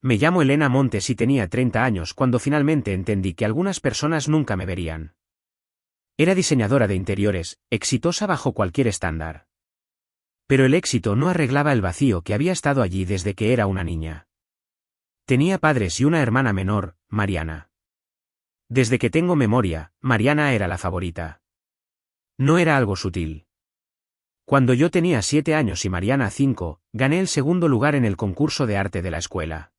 Me llamo Elena Montes y tenía 30 años cuando finalmente entendí que algunas personas nunca me verían. Era diseñadora de interiores, exitosa bajo cualquier estándar. Pero el éxito no arreglaba el vacío que había estado allí desde que era una niña. Tenía padres y una hermana menor, Mariana. Desde que tengo memoria, Mariana era la favorita. No era algo sutil. Cuando yo tenía 7 años y Mariana 5, gané el segundo lugar en el concurso de arte de la escuela.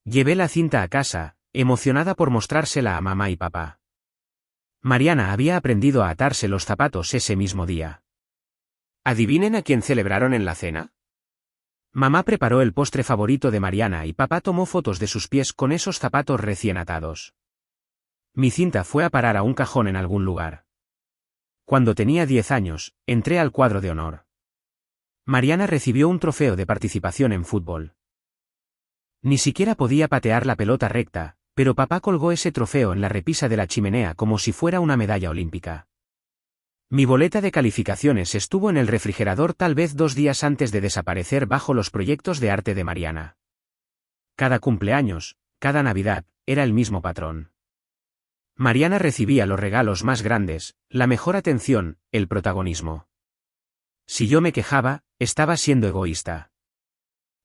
Llevé la cinta a casa, emocionada por mostrársela a mamá y papá. Mariana había aprendido a atarse los zapatos ese mismo día. ¿Adivinen a quién celebraron en la cena? Mamá preparó el postre favorito de Mariana y papá tomó fotos de sus pies con esos zapatos recién atados. Mi cinta fue a parar a un cajón en algún lugar. Cuando tenía 10 años, entré al cuadro de honor. Mariana recibió un trofeo de participación en fútbol. Ni siquiera podía patear la pelota recta, pero papá colgó ese trofeo en la repisa de la chimenea como si fuera una medalla olímpica. Mi boleta de calificaciones estuvo en el refrigerador tal vez 2 días antes de desaparecer bajo los proyectos de arte de Mariana. Cada cumpleaños, cada Navidad, era el mismo patrón. Mariana recibía los regalos más grandes, la mejor atención, el protagonismo. Si yo me quejaba, estaba siendo egoísta.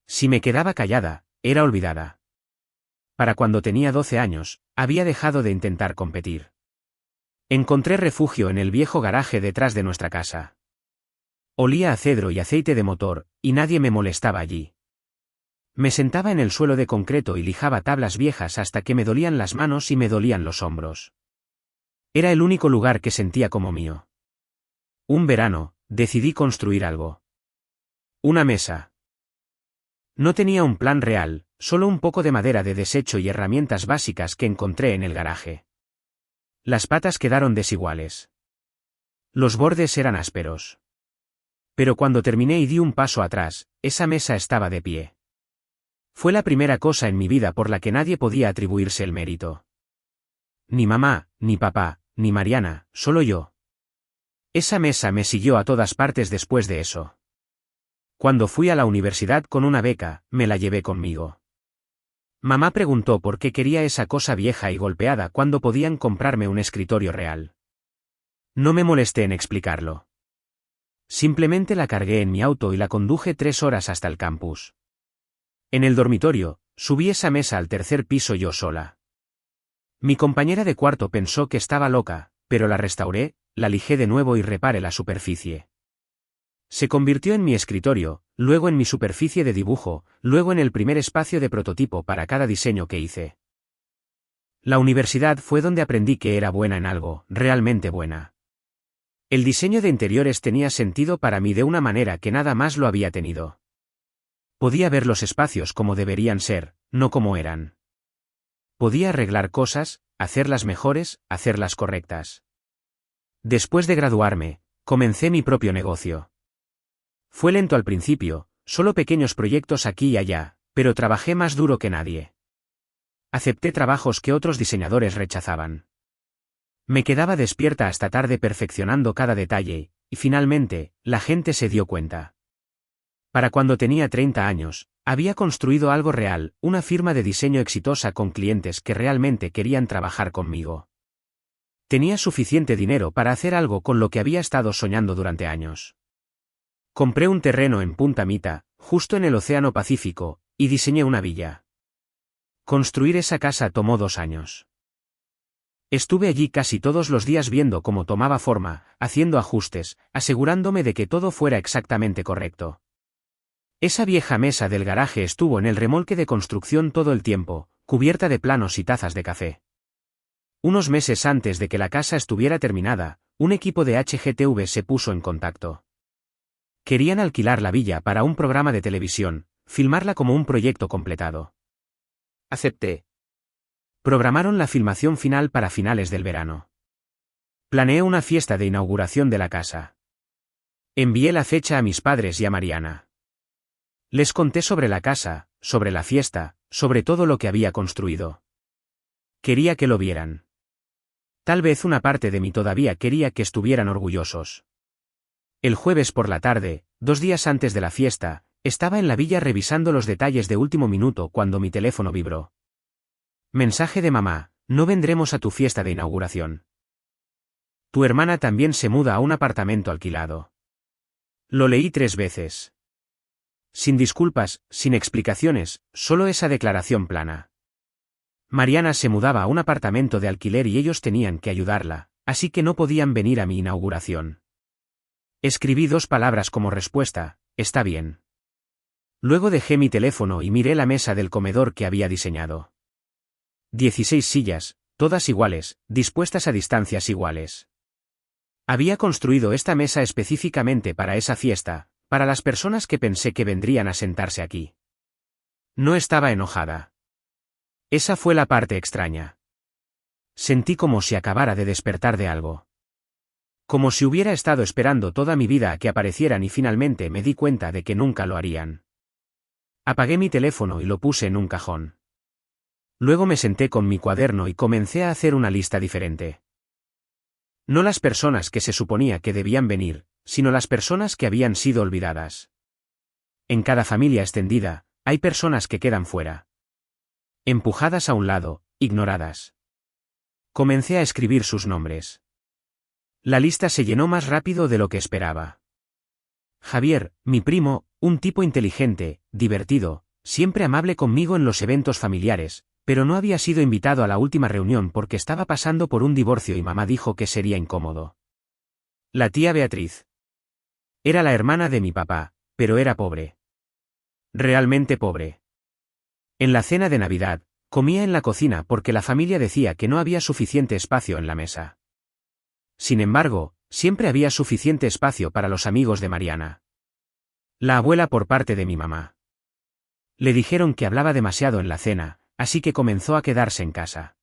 Si me quedaba callada, era olvidada. Para cuando tenía 12 años, había dejado de intentar competir. Encontré refugio en el viejo garaje detrás de nuestra casa. Olía a cedro y aceite de motor, y nadie me molestaba allí. Me sentaba en el suelo de concreto y lijaba tablas viejas hasta que me dolían las manos y me dolían los hombros. Era el único lugar que sentía como mío. Un verano, decidí construir algo. Una mesa. No tenía un plan real, solo un poco de madera de desecho y herramientas básicas que encontré en el garaje. Las patas quedaron desiguales. Los bordes eran ásperos. Pero cuando terminé y di un paso atrás, esa mesa estaba de pie. Fue la primera cosa en mi vida por la que nadie podía atribuirse el mérito. Ni mamá, ni papá, ni Mariana, solo yo. Esa mesa me siguió a todas partes después de eso. Cuando fui a la universidad con una beca, me la llevé conmigo. Mamá preguntó por qué quería esa cosa vieja y golpeada cuando podían comprarme un escritorio real. No me molesté en explicarlo. Simplemente la cargué en mi auto y la conduje 3 horas hasta el campus. En el dormitorio, subí esa mesa al 3er piso yo sola. Mi compañera de cuarto pensó que estaba loca, pero la restauré, la lijé de nuevo y reparé la superficie. Se convirtió en mi escritorio, luego en mi superficie de dibujo, luego en el primer espacio de prototipo para cada diseño que hice. La universidad fue donde aprendí que era buena en algo, realmente buena. El diseño de interiores tenía sentido para mí de una manera que nada más lo había tenido. Podía ver los espacios como deberían ser, no como eran. Podía arreglar cosas, hacerlas mejores, hacerlas correctas. Después de graduarme, comencé mi propio negocio. Fue lento al principio, solo pequeños proyectos aquí y allá, pero trabajé más duro que nadie. Acepté trabajos que otros diseñadores rechazaban. Me quedaba despierta hasta tarde perfeccionando cada detalle, y finalmente, la gente se dio cuenta. Para cuando tenía 30 años, había construido algo real, una firma de diseño exitosa con clientes que realmente querían trabajar conmigo. Tenía suficiente dinero para hacer algo con lo que había estado soñando durante años. Compré un terreno en Punta Mita, justo en el Océano Pacífico, y diseñé una villa. Construir esa casa tomó 2 años. Estuve allí casi todos los días viendo cómo tomaba forma, haciendo ajustes, asegurándome de que todo fuera exactamente correcto. Esa vieja mesa del garaje estuvo en el remolque de construcción todo el tiempo, cubierta de planos y tazas de café. Unos meses antes de que la casa estuviera terminada, un equipo de HGTV se puso en contacto. Querían alquilar la villa para un programa de televisión, filmarla como un proyecto completado. Acepté. Programaron la filmación final para finales del verano. Planeé una fiesta de inauguración de la casa. Envié la fecha a mis padres y a Mariana. Les conté sobre la casa, sobre la fiesta, sobre todo lo que había construido. Quería que lo vieran. Tal vez una parte de mí todavía quería que estuvieran orgullosos. El jueves por la tarde, 2 días antes de la fiesta, Estaba en la villa revisando los detalles de último minuto cuando mi teléfono vibró. Mensaje de mamá: no vendremos a tu fiesta de inauguración. Tu hermana también se muda a un apartamento alquilado. Lo leí 3 veces. Sin disculpas, sin explicaciones, solo esa declaración plana. Mariana se mudaba a un apartamento de alquiler y ellos tenían que ayudarla, así que no podían venir a mi inauguración. Escribí 2 palabras como respuesta: está bien. Luego dejé mi teléfono y miré la mesa del comedor que había diseñado. 16 sillas, todas iguales, dispuestas a distancias iguales. Había construido esta mesa específicamente para esa fiesta, para las personas que pensé que vendrían a sentarse aquí. No estaba enojada. Esa fue la parte extraña. Sentí como si acabara de despertar de algo. Como si hubiera estado esperando toda mi vida a que aparecieran y finalmente me di cuenta de que nunca lo harían. Apagué mi teléfono y lo puse en un cajón. Luego me senté con mi cuaderno y comencé a hacer una lista diferente. No las personas que se suponía que debían venir, sino las personas que habían sido olvidadas. En cada familia extendida, hay personas que quedan fuera. Empujadas a un lado, ignoradas. Comencé a escribir sus nombres. La lista se llenó más rápido de lo que esperaba. Javier, mi primo, un tipo inteligente, divertido, siempre amable conmigo en los eventos familiares, pero no había sido invitado a la última reunión porque estaba pasando por un divorcio y mamá dijo que sería incómodo. La tía Beatriz. Era la hermana de mi papá, pero era pobre. Realmente pobre. En la cena de Navidad, comía en la cocina porque la familia decía que no había suficiente espacio en la mesa. Sin embargo, siempre había suficiente espacio para los amigos de Mariana. La abuela por parte de mi mamá. Le dijeron que hablaba demasiado en la cena, así que comenzó a quedarse en casa.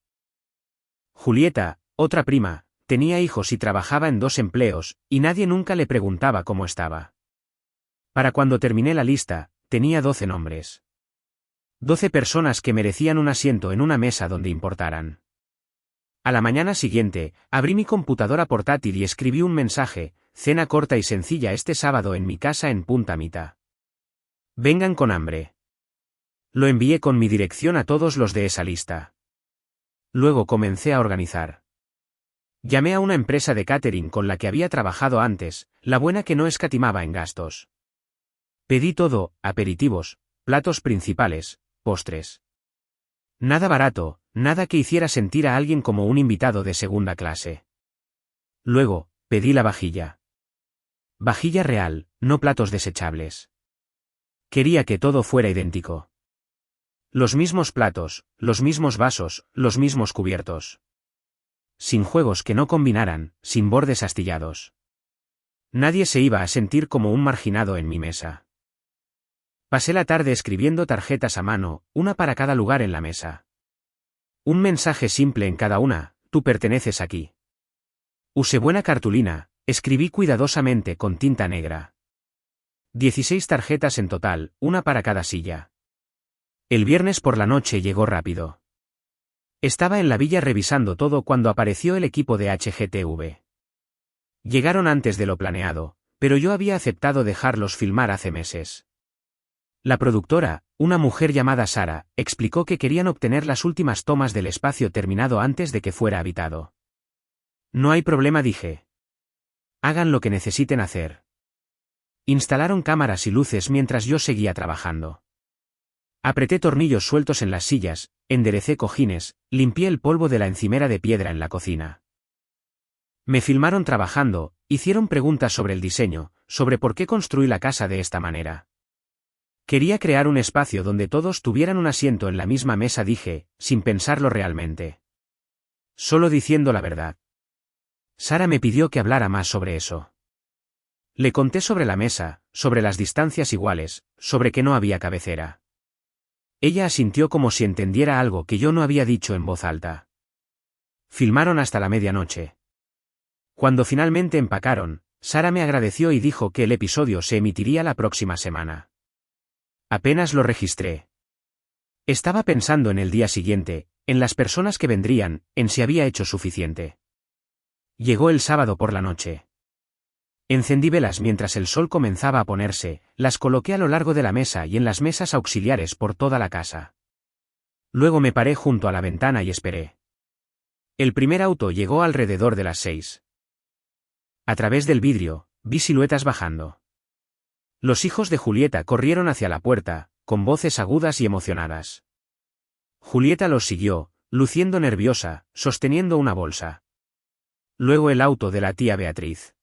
Julieta, otra prima, tenía hijos y trabajaba en 2 empleos, y nadie nunca le preguntaba cómo estaba. Para cuando terminé la lista, tenía 12 nombres. 12 personas que merecían un asiento en una mesa donde importaran. A la mañana siguiente, abrí mi computadora portátil y escribí un mensaje: cena corta y sencilla este sábado en mi casa en Punta Mita. Vengan con hambre. Lo envié con mi dirección a todos los de esa lista. Luego comencé a organizar. Llamé a una empresa de catering con la que había trabajado antes, la buena que no escatimaba en gastos. Pedí todo: aperitivos, platos principales, postres. Nada barato, nada que hiciera sentir a alguien como un invitado de segunda clase. Luego, pedí la vajilla. Vajilla real, no platos desechables. Quería que todo fuera idéntico. Los mismos platos, los mismos vasos, los mismos cubiertos. Sin juegos que no combinaran, sin bordes astillados. Nadie se iba a sentir como un marginado en mi mesa. Pasé la tarde escribiendo tarjetas a mano, una para cada lugar en la mesa. Un mensaje simple en cada una: tú perteneces aquí. Usé buena cartulina, escribí cuidadosamente con tinta negra. 16 tarjetas en total, una para cada silla. El viernes por la noche llegó rápido. Estaba en la villa revisando todo cuando apareció el equipo de HGTV. Llegaron antes de lo planeado, pero yo había aceptado dejarlos filmar hace meses. La productora, una mujer llamada Sara, explicó que querían obtener las últimas tomas del espacio terminado antes de que fuera habitado. No hay problema, dije. Hagan lo que necesiten hacer. Instalaron cámaras y luces mientras yo seguía trabajando. Apreté tornillos sueltos en las sillas, enderecé cojines, limpié el polvo de la encimera de piedra en la cocina. Me filmaron trabajando, hicieron preguntas sobre el diseño, sobre por qué construí la casa de esta manera. Quería crear un espacio donde todos tuvieran un asiento en la misma mesa, dije, sin pensarlo realmente. Solo diciendo la verdad. Sara me pidió que hablara más sobre eso. Le conté sobre la mesa, sobre las distancias iguales, sobre que no había cabecera. Ella asintió como si entendiera algo que yo no había dicho en voz alta. Filmaron hasta la medianoche. Cuando finalmente empacaron, Sara me agradeció y dijo que el episodio se emitiría la próxima semana. Apenas lo registré. Estaba pensando en el día siguiente, en las personas que vendrían, en si había hecho suficiente. Llegó el sábado por la noche. Encendí velas mientras el sol comenzaba a ponerse, las coloqué a lo largo de la mesa y en las mesas auxiliares por toda la casa. Luego me paré junto a la ventana y esperé. El primer auto llegó alrededor de las 6. A través del vidrio, vi siluetas bajando. Los hijos de Julieta corrieron hacia la puerta, con voces agudas y emocionadas. Julieta los siguió, luciendo nerviosa, sosteniendo una bolsa. Luego el auto de la tía Beatriz.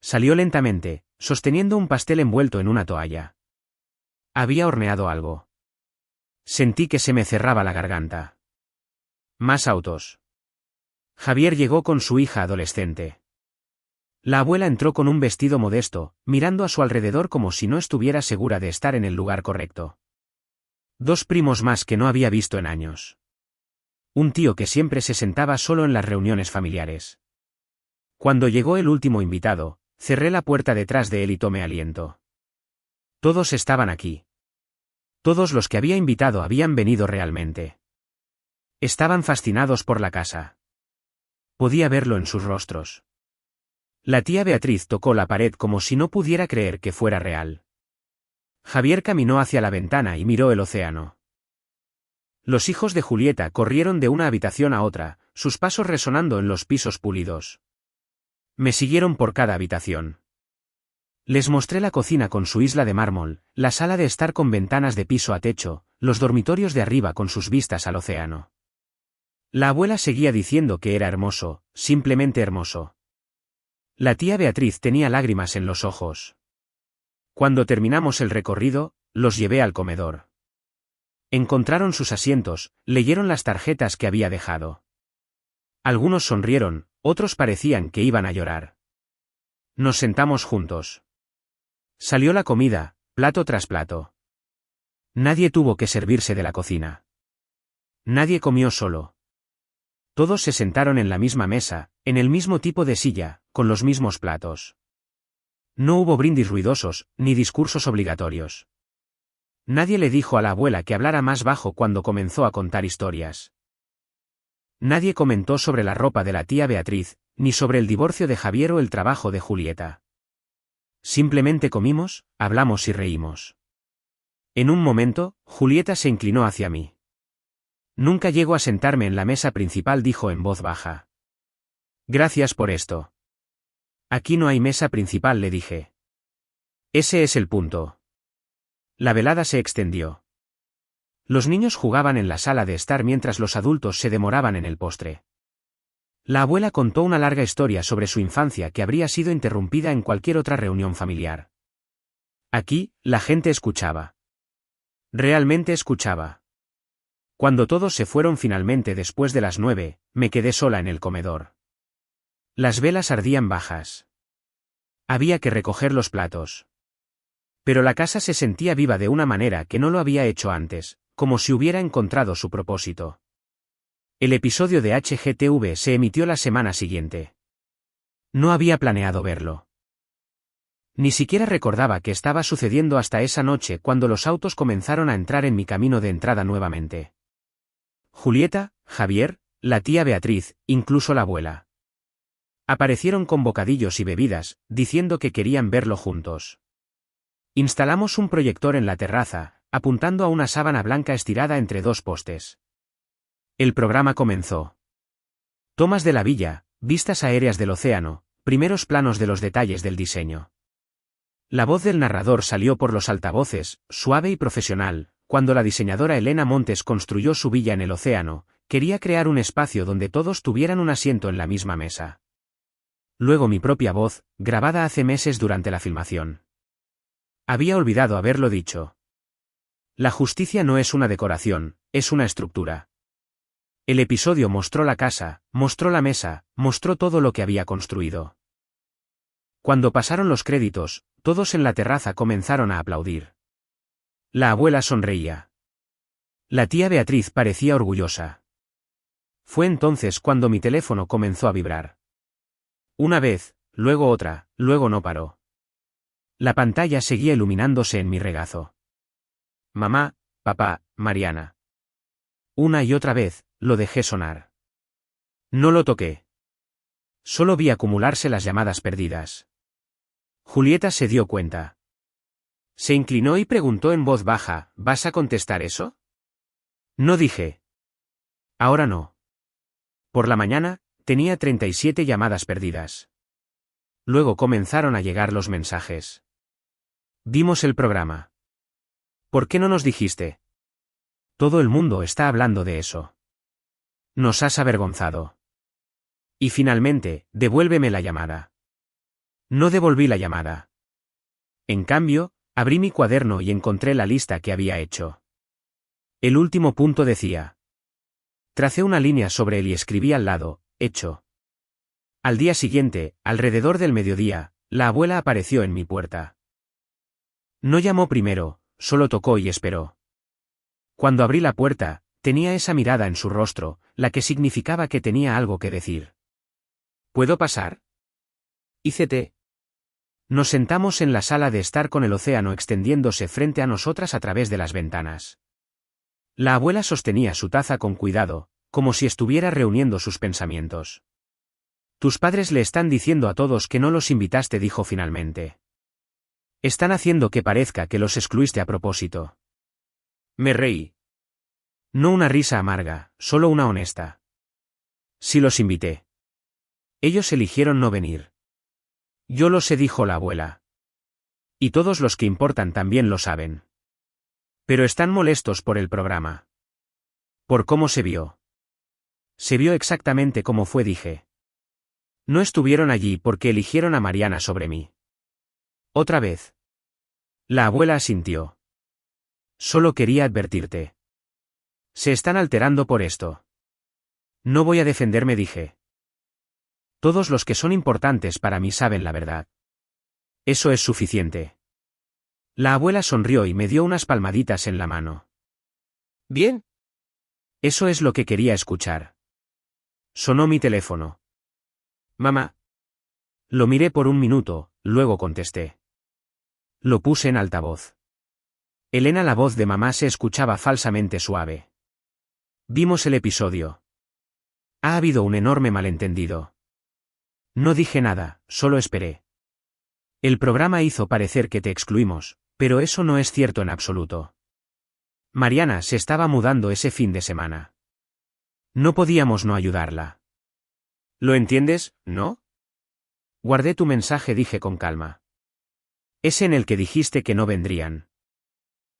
Salió lentamente, sosteniendo un pastel envuelto en una toalla. Había horneado algo. Sentí que se me cerraba la garganta. Más autos. Javier llegó con su hija adolescente. La abuela entró con un vestido modesto, mirando a su alrededor como si no estuviera segura de estar en el lugar correcto. 2 primos más que no había visto en años. Un tío que siempre se sentaba solo en las reuniones familiares. Cuando llegó el último invitado, cerré la puerta detrás de él y tomé aliento. Todos estaban aquí. Todos los que había invitado habían venido realmente. Estaban fascinados por la casa. Podía verlo en sus rostros. La tía Beatriz tocó la pared como si no pudiera creer que fuera real. Javier caminó hacia la ventana y miró el océano. Los hijos de Julieta corrieron de una habitación a otra, sus pasos resonando en los pisos pulidos. Me siguieron por cada habitación. Les mostré la cocina con su isla de mármol, la sala de estar con ventanas de piso a techo, los dormitorios de arriba con sus vistas al océano. La abuela seguía diciendo que era hermoso, simplemente hermoso. La tía Beatriz tenía lágrimas en los ojos. Cuando terminamos el recorrido, los llevé al comedor. Encontraron sus asientos, leyeron las tarjetas que había dejado. Algunos sonrieron, otros parecían que iban a llorar. Nos sentamos juntos. Salió la comida, plato tras plato. Nadie tuvo que servirse de la cocina. Nadie comió solo. Todos se sentaron en la misma mesa, en el mismo tipo de silla, con los mismos platos. No hubo brindis ruidosos, ni discursos obligatorios. Nadie le dijo a la abuela que hablara más bajo cuando comenzó a contar historias. Nadie comentó sobre la ropa de la tía Beatriz, ni sobre el divorcio de Javier o el trabajo de Julieta. Simplemente comimos, hablamos y reímos. En un momento, Julieta se inclinó hacia mí. Nunca llego a sentarme en la mesa principal, dijo en voz baja. Gracias por esto. Aquí no hay mesa principal, le dije. Ese es el punto. La velada se extendió. Los niños jugaban en la sala de estar mientras los adultos se demoraban en el postre. La abuela contó una larga historia sobre su infancia que habría sido interrumpida en cualquier otra reunión familiar. Aquí, la gente escuchaba. Realmente escuchaba. Cuando todos se fueron finalmente después de las 9, me quedé sola en el comedor. Las velas ardían bajas. Había que recoger los platos. Pero la casa se sentía viva de una manera que no lo había hecho antes, como si hubiera encontrado su propósito. El episodio de HGTV se emitió la semana siguiente. No había planeado verlo. Ni siquiera recordaba qué estaba sucediendo hasta esa noche cuando los autos comenzaron a entrar en mi camino de entrada nuevamente. Julieta, Javier, la tía Beatriz, incluso la abuela. Aparecieron con bocadillos y bebidas, diciendo que querían verlo juntos. Instalamos un proyector en la terraza, apuntando a una sábana blanca estirada entre 2 postes. El programa comenzó. Tomas de la villa, vistas aéreas del océano, primeros planos de los detalles del diseño. La voz del narrador salió por los altavoces, suave y profesional. Cuando la diseñadora Elena Montes construyó su villa en el océano, quería crear un espacio donde todos tuvieran un asiento en la misma mesa. Luego mi propia voz, grabada hace meses durante la filmación. Había olvidado haberlo dicho. La justicia no es una decoración, es una estructura. El episodio mostró la casa, mostró la mesa, mostró todo lo que había construido. Cuando pasaron los créditos, todos en la terraza comenzaron a aplaudir. La abuela sonreía. La tía Beatriz parecía orgullosa. Fue entonces cuando mi teléfono comenzó a vibrar. Una vez, luego otra, luego no paró. La pantalla seguía iluminándose en mi regazo. Mamá, papá, Mariana. Una y otra vez, lo dejé sonar. No lo toqué. Solo vi acumularse las llamadas perdidas. Julieta se dio cuenta. Se inclinó y preguntó en voz baja, ¿vas a contestar eso? No dije. Ahora no. Por la mañana, tenía 37 llamadas perdidas. Luego comenzaron a llegar los mensajes. Vimos el programa. ¿Por qué no nos dijiste? Todo el mundo está hablando de eso. Nos has avergonzado. Y finalmente, devuélveme la llamada. No devolví la llamada. En cambio, abrí mi cuaderno y encontré la lista que había hecho. El último punto decía. Tracé una línea sobre él y escribí al lado, hecho. Al día siguiente, alrededor del mediodía, la abuela apareció en mi puerta. No llamó primero, solo tocó y esperó. Cuando abrí la puerta, tenía esa mirada en su rostro, la que significaba que tenía algo que decir. ¿Puedo pasar? Hice té. Nos sentamos en la sala de estar con el océano extendiéndose frente a nosotras a través de las ventanas. La abuela sostenía su taza con cuidado, como si estuviera reuniendo sus pensamientos. Tus padres le están diciendo a todos que no los invitaste, dijo finalmente. Están haciendo que parezca que los excluiste a propósito. Me reí. No una risa amarga, solo una honesta. Sí los invité. Ellos eligieron no venir. Yo lo sé, dijo la abuela. Y todos los que importan también lo saben. Pero están molestos por el programa. ¿Por cómo se vio? Se vio exactamente como fue, dije. No estuvieron allí porque eligieron a Mariana sobre mí. Otra vez. La abuela asintió. Solo quería advertirte. Se están alterando por esto. No voy a defenderme, dije. Todos los que son importantes para mí saben la verdad. Eso es suficiente. La abuela sonrió y me dio unas palmaditas en la mano. Bien. Eso es lo que quería escuchar. Sonó mi teléfono. Mamá. Lo miré por un minuto, luego contesté. Lo puse en altavoz. Elena, la voz de mamá se escuchaba falsamente suave. Vimos el episodio. Ha habido un enorme malentendido. No dije nada, solo esperé. El programa hizo parecer que te excluimos, pero eso no es cierto en absoluto. Mariana se estaba mudando ese fin de semana. No podíamos no ayudarla. ¿Lo entiendes, no? Guardé tu mensaje, dije con calma. Ese en el que dijiste que no vendrían.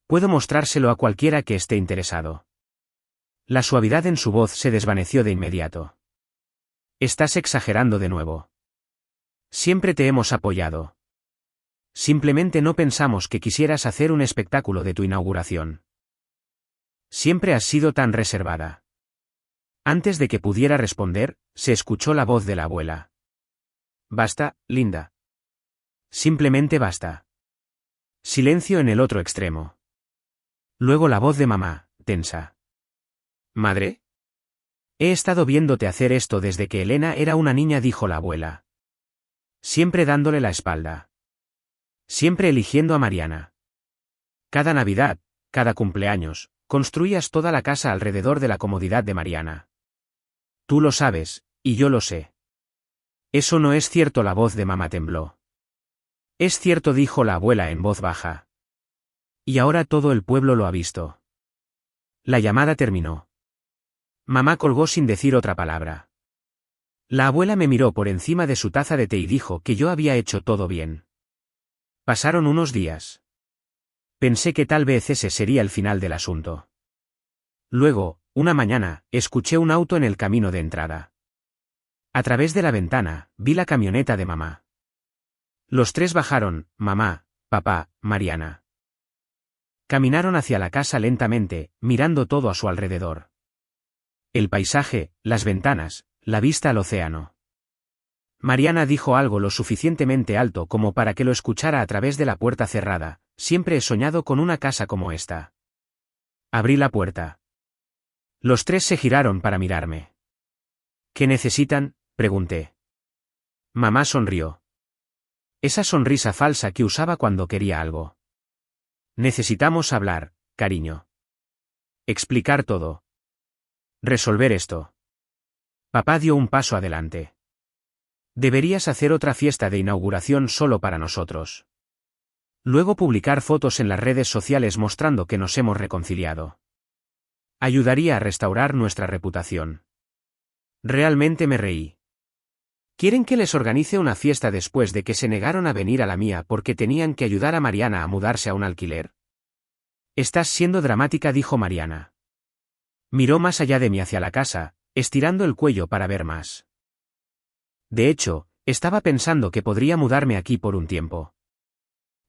Puedo mostrárselo a cualquiera que esté interesado. La suavidad en su voz se desvaneció de inmediato. Estás exagerando de nuevo. Siempre te hemos apoyado. Simplemente no pensamos que quisieras hacer un espectáculo de tu inauguración. Siempre has sido tan reservada. Antes de que pudiera responder, se escuchó la voz de la abuela. Basta, Linda. Simplemente basta. Silencio en el otro extremo. Luego la voz de mamá, tensa. ¿Madre? He estado viéndote hacer esto desde que Elena era una niña, dijo la abuela. Siempre dándole la espalda. Siempre eligiendo a Mariana. Cada Navidad, cada cumpleaños, construías toda la casa alrededor de la comodidad de Mariana. Tú lo sabes, y yo lo sé. Eso no es cierto, la voz de mamá tembló. Es cierto, dijo la abuela en voz baja. Y ahora todo el pueblo lo ha visto. La llamada terminó. Mamá colgó sin decir otra palabra. La abuela me miró por encima de su taza de té y dijo que yo había hecho todo bien. Pasaron unos días. Pensé que tal vez ese sería el final del asunto. Luego, una mañana, escuché un auto en el camino de entrada. A través de la ventana, vi la camioneta de mamá. Los tres bajaron, mamá, papá, Mariana. Caminaron hacia la casa lentamente, mirando todo a su alrededor. El paisaje, las ventanas, la vista al océano. Mariana dijo algo lo suficientemente alto como para que lo escuchara a través de la puerta cerrada. Siempre he soñado con una casa como esta. Abrí la puerta. Los tres se giraron para mirarme. ¿Qué necesitan?, pregunté. Mamá sonrió. Esa sonrisa falsa que usaba cuando quería algo. Necesitamos hablar, cariño. Explicar todo. Resolver esto. Papá dio un paso adelante. Deberías hacer otra fiesta de inauguración solo para nosotros. Luego publicar fotos en las redes sociales mostrando que nos hemos reconciliado. Ayudaría a restaurar nuestra reputación. Realmente me reí. ¿Quieren que les organice una fiesta después de que se negaron a venir a la mía porque tenían que ayudar a Mariana a mudarse a un alquiler? Estás siendo dramática, dijo Mariana. Miró más allá de mí hacia la casa, estirando el cuello para ver más. De hecho, estaba pensando que podría mudarme aquí por un tiempo.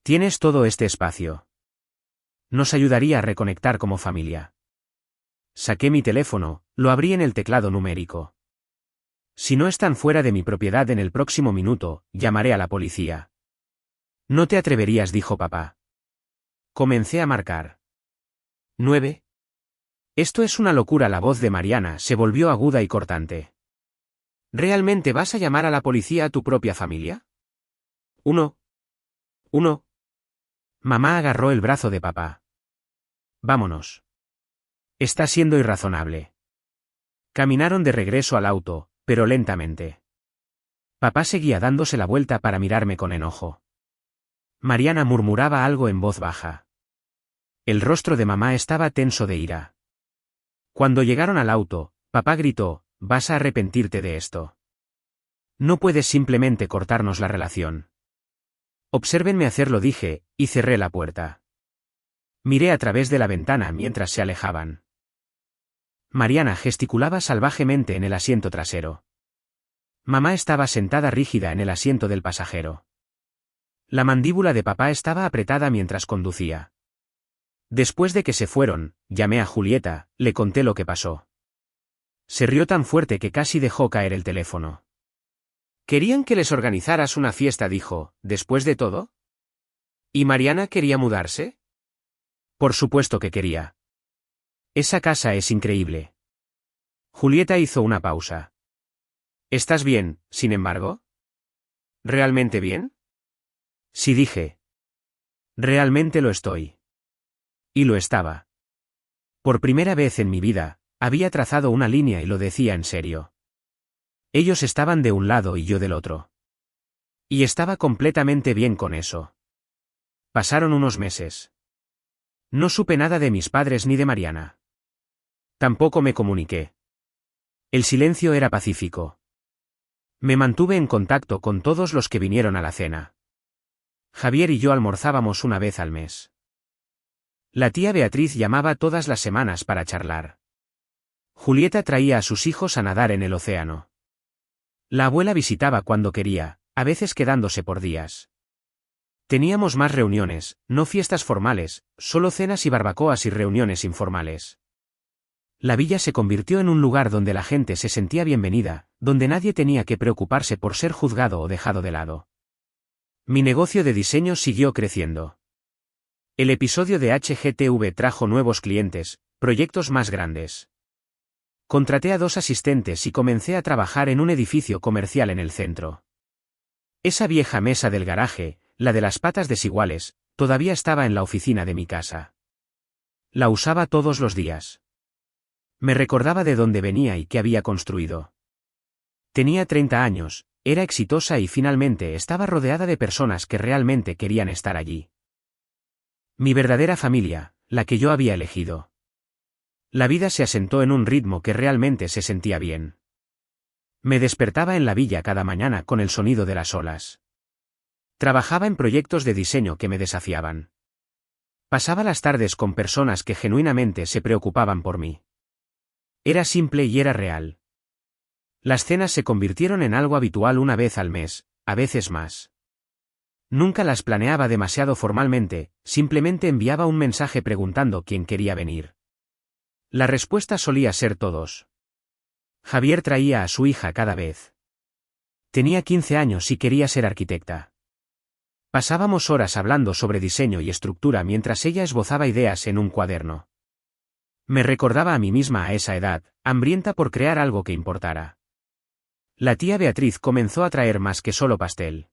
Tienes todo este espacio. Nos ayudaría a reconectar como familia. Saqué mi teléfono, lo abrí en el teclado numérico. Si no están fuera de mi propiedad en el próximo minuto, llamaré a la policía. No te atreverías, dijo papá. Comencé a marcar. 9. Esto es una locura. La voz de Mariana se volvió aguda y cortante. ¿Realmente vas a llamar a la policía a tu propia familia? 1. Mamá agarró el brazo de papá. Vámonos. Está siendo irrazonable. Caminaron de regreso al auto, pero lentamente. Papá seguía dándose la vuelta para mirarme con enojo. Mariana murmuraba algo en voz baja. El rostro de mamá estaba tenso de ira. Cuando llegaron al auto, papá gritó: «Vas a arrepentirte de esto. No puedes simplemente cortarnos la relación». Obsérvenme hacerlo, dije, y cerré la puerta. Miré a través de la ventana mientras se alejaban. Mariana gesticulaba salvajemente en el asiento trasero. Mamá estaba sentada rígida en el asiento del pasajero. La mandíbula de papá estaba apretada mientras conducía. Después de que se fueron, llamé a Julieta, le conté lo que pasó. Se rió tan fuerte que casi dejó caer el teléfono. «Querían que les organizaras una fiesta», dijo, «después de todo». ¿Y Mariana quería mudarse? Por supuesto que quería. Esa casa es increíble. Julieta hizo una pausa. ¿Estás bien, sin embargo? ¿Realmente bien? Sí, dije. Realmente lo estoy. Y lo estaba. Por primera vez en mi vida, había trazado una línea y lo decía en serio. Ellos estaban de un lado y yo del otro. Y estaba completamente bien con eso. Pasaron unos meses. No supe nada de mis padres ni de Mariana. Tampoco me comuniqué. El silencio era pacífico. Me mantuve en contacto con todos los que vinieron a la cena. Javier y yo almorzábamos una vez al mes. La tía Beatriz llamaba todas las semanas para charlar. Julieta traía a sus hijos a nadar en el océano. La abuela visitaba cuando quería, a veces quedándose por días. Teníamos más reuniones, no fiestas formales, solo cenas y barbacoas y reuniones informales. La villa se convirtió en un lugar donde la gente se sentía bienvenida, donde nadie tenía que preocuparse por ser juzgado o dejado de lado. Mi negocio de diseño siguió creciendo. El episodio de HGTV trajo nuevos clientes, proyectos más grandes. Contraté a 2 asistentes y comencé a trabajar en un edificio comercial en el centro. Esa vieja mesa del garaje, la de las patas desiguales, todavía estaba en la oficina de mi casa. La usaba todos los días. Me recordaba de dónde venía y qué había construido. Tenía 30 años, era exitosa y finalmente estaba rodeada de personas que realmente querían estar allí. Mi verdadera familia, la que yo había elegido. La vida se asentó en un ritmo que realmente se sentía bien. Me despertaba en la villa cada mañana con el sonido de las olas. Trabajaba en proyectos de diseño que me desafiaban. Pasaba las tardes con personas que genuinamente se preocupaban por mí. Era simple y era real. Las cenas se convirtieron en algo habitual una vez al mes, a veces más. Nunca las planeaba demasiado formalmente, simplemente enviaba un mensaje preguntando quién quería venir. La respuesta solía ser todos. Javier traía a su hija cada vez. Tenía 15 años y quería ser arquitecta. Pasábamos horas hablando sobre diseño y estructura mientras ella esbozaba ideas en un cuaderno. Me recordaba a mí misma a esa edad, hambrienta por crear algo que importara. La tía Beatriz comenzó a traer más que solo pastel.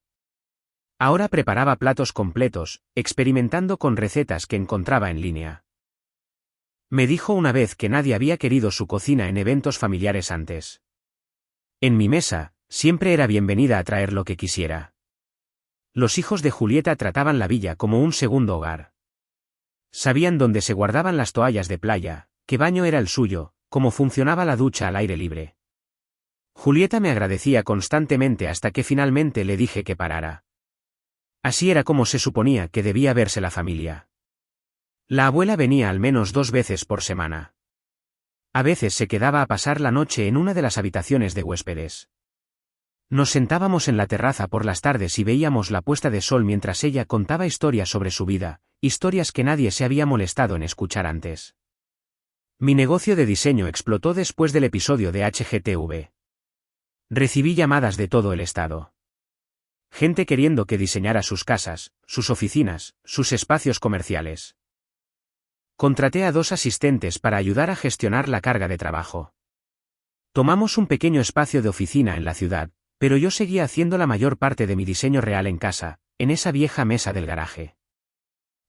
Ahora preparaba platos completos, experimentando con recetas que encontraba en línea. Me dijo una vez que nadie había querido su cocina en eventos familiares antes. En mi mesa, Siempre era bienvenida a traer lo que quisiera. Los hijos de Julieta trataban la villa como un segundo hogar. Sabían dónde se guardaban las toallas de playa, qué baño era el suyo, cómo funcionaba la ducha al aire libre. Julieta me agradecía constantemente hasta que finalmente le dije que parara. Así era como se suponía que debía verse la familia. La abuela venía al menos 2 veces por semana. A veces se quedaba a pasar la noche en una de las habitaciones de huéspedes. Nos sentábamos en la terraza por las tardes y veíamos la puesta de sol mientras ella contaba historias sobre su vida, historias que nadie se había molestado en escuchar antes. Mi negocio de diseño explotó después del episodio de HGTV. Recibí llamadas de todo el estado. Gente queriendo que diseñara sus casas, sus oficinas, sus espacios comerciales. Contraté a 2 asistentes para ayudar a gestionar la carga de trabajo. Tomamos un pequeño espacio de oficina en la ciudad, pero yo seguía haciendo la mayor parte de mi diseño real en casa, en esa vieja mesa del garaje.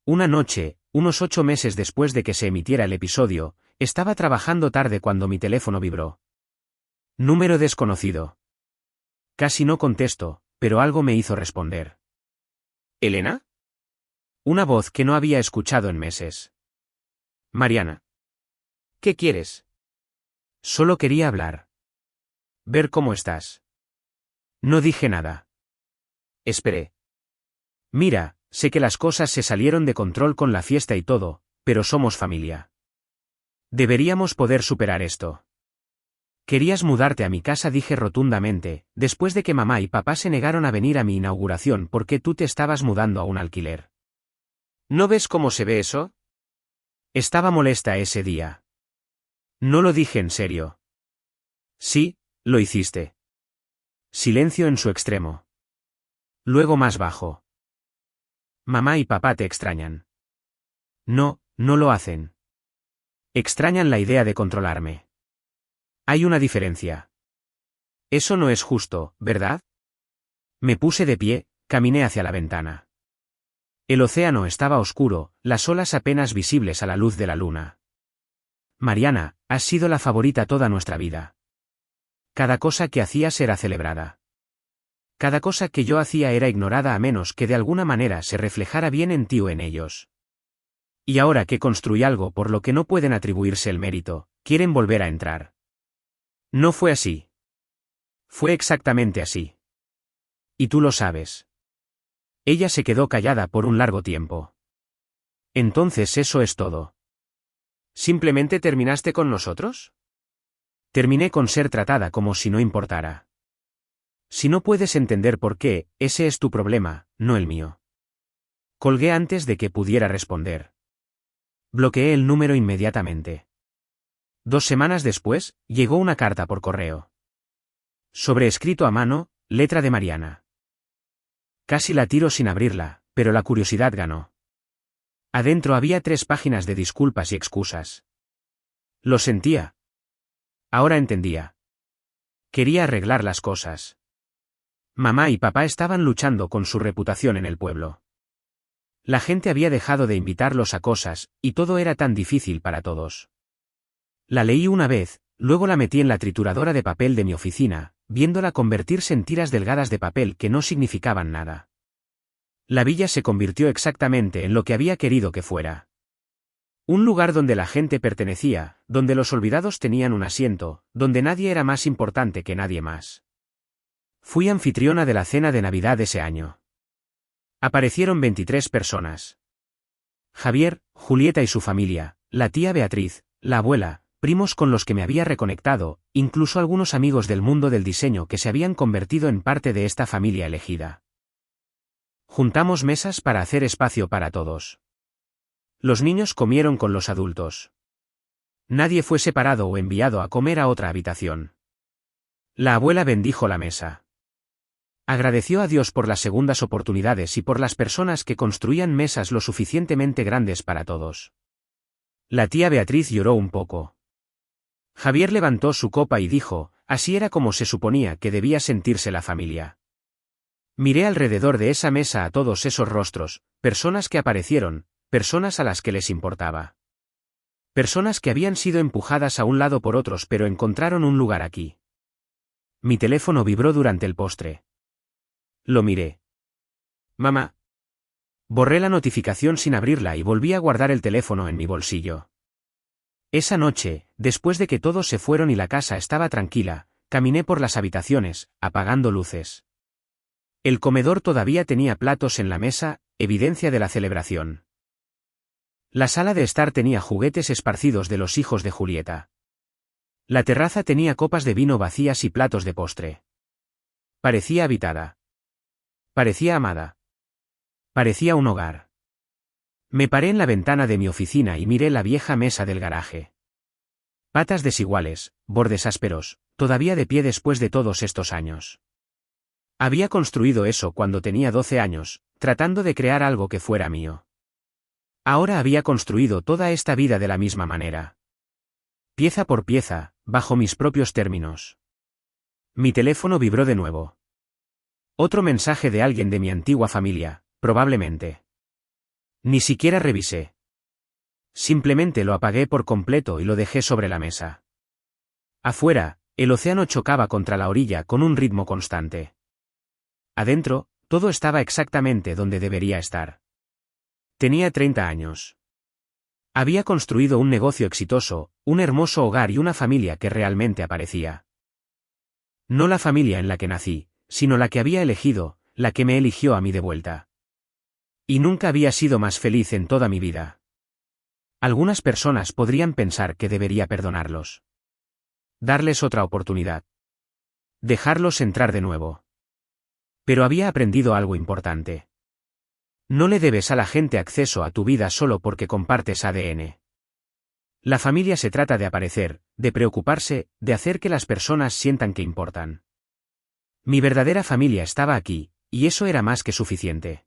Una noche, unos 8 meses después de que se emitiera el episodio, estaba trabajando tarde cuando mi teléfono vibró. Número desconocido. Casi no contesto, pero algo me hizo responder. ¿Elena? Una voz que no había escuchado en meses. Mariana. ¿Qué quieres? Solo quería hablar. Ver cómo estás. No dije nada. Esperé. Mira, sé que las cosas se salieron de control con la fiesta y todo, pero somos familia. Deberíamos poder superar esto. Querías mudarte a mi casa, dije rotundamente, después de que mamá y papá se negaron a venir a mi inauguración porque tú te estabas mudando a un alquiler. ¿No ves cómo se ve eso? Estaba molesta ese día. No lo dije en serio. Sí, lo hiciste. Silencio en su extremo. Luego más bajo. Mamá y papá te extrañan. No, no lo hacen. Extrañan la idea de controlarme. Hay una diferencia. Eso no es justo, ¿verdad? Me puse de pie, caminé hacia la ventana. El océano estaba oscuro, las olas apenas visibles a la luz de la luna. Mariana, has sido la favorita toda nuestra vida. Cada cosa que hacías era celebrada. Cada cosa que yo hacía era ignorada a menos que de alguna manera se reflejara bien en ti o en ellos. Y ahora que construí algo por lo que no pueden atribuirse el mérito, quieren volver a entrar. No fue así. Fue exactamente así. Y tú lo sabes. Ella se quedó callada por un largo tiempo. Entonces eso es todo. ¿Simplemente terminaste con nosotros? Terminé con ser tratada como si no importara. Si no puedes entender por qué, ese es tu problema, no el mío. Colgué antes de que pudiera responder. Bloqueé el número inmediatamente. 2 semanas después, llegó una carta por correo. Sobreescrito a mano, letra de Mariana. Casi la tiro sin abrirla, pero la curiosidad ganó. Adentro había 3 páginas de disculpas y excusas. Lo sentía. Ahora entendía. Quería arreglar las cosas. Mamá y papá estaban luchando con su reputación en el pueblo. La gente había dejado de invitarlos a cosas, y todo era tan difícil para todos. La leí una vez, luego la metí en la trituradora de papel de mi oficina, viéndola convertirse en tiras delgadas de papel que no significaban nada. La villa se convirtió exactamente en lo que había querido que fuera. Un lugar donde la gente pertenecía, donde los olvidados tenían un asiento, donde nadie era más importante que nadie más. Fui anfitriona de la cena de Navidad ese año. Aparecieron 23 personas. Javier, Julieta y su familia, la tía Beatriz, la abuela, primos con los que me había reconectado, incluso algunos amigos del mundo del diseño que se habían convertido en parte de esta familia elegida. Juntamos mesas para hacer espacio para todos. Los niños comieron con los adultos. Nadie fue separado o enviado a comer a otra habitación. La abuela bendijo la mesa. Agradeció a Dios por las segundas oportunidades y por las personas que construían mesas lo suficientemente grandes para todos. La tía Beatriz lloró un poco. Javier levantó su copa y dijo, así era como se suponía que debía sentirse la familia. Miré alrededor de esa mesa a todos esos rostros, personas que aparecieron, personas a las que les importaba. Personas que habían sido empujadas a un lado por otros pero encontraron un lugar aquí. Mi teléfono vibró durante el postre. Lo miré. Mamá. Borré la notificación sin abrirla y volví a guardar el teléfono en mi bolsillo. Esa noche, después de que todos se fueron y la casa estaba tranquila, caminé por las habitaciones, apagando luces. El comedor todavía tenía platos en la mesa, evidencia de la celebración. La sala de estar tenía juguetes esparcidos de los hijos de Julieta. La terraza tenía copas de vino vacías y platos de postre. Parecía habitada. Parecía amada. Parecía un hogar. Me paré en la ventana de mi oficina y miré la vieja mesa del garaje. Patas desiguales, bordes ásperos, todavía de pie después de todos estos años. Había construido eso cuando tenía 12 años, tratando de crear algo que fuera mío. Ahora había construido toda esta vida de la misma manera. Pieza por pieza, bajo mis propios términos. Mi teléfono vibró de nuevo. Otro mensaje de alguien de mi antigua familia, probablemente. Ni siquiera revisé. Simplemente lo apagué por completo y lo dejé sobre la mesa. Afuera, el océano chocaba contra la orilla con un ritmo constante. Adentro, todo estaba exactamente donde debería estar. Tenía 30 años. Había construido un negocio exitoso, un hermoso hogar y una familia que realmente aparecía. No la familia en la que nací, sino la que había elegido, la que me eligió a mí de vuelta. Y nunca había sido más feliz en toda mi vida. Algunas personas podrían pensar que debería perdonarlos. Darles otra oportunidad. Dejarlos entrar de nuevo. Pero había aprendido algo importante. No le debes a la gente acceso a tu vida solo porque compartes ADN. La familia se trata de aparecer, de preocuparse, de hacer que las personas sientan que importan. Mi verdadera familia estaba aquí, y eso era más que suficiente.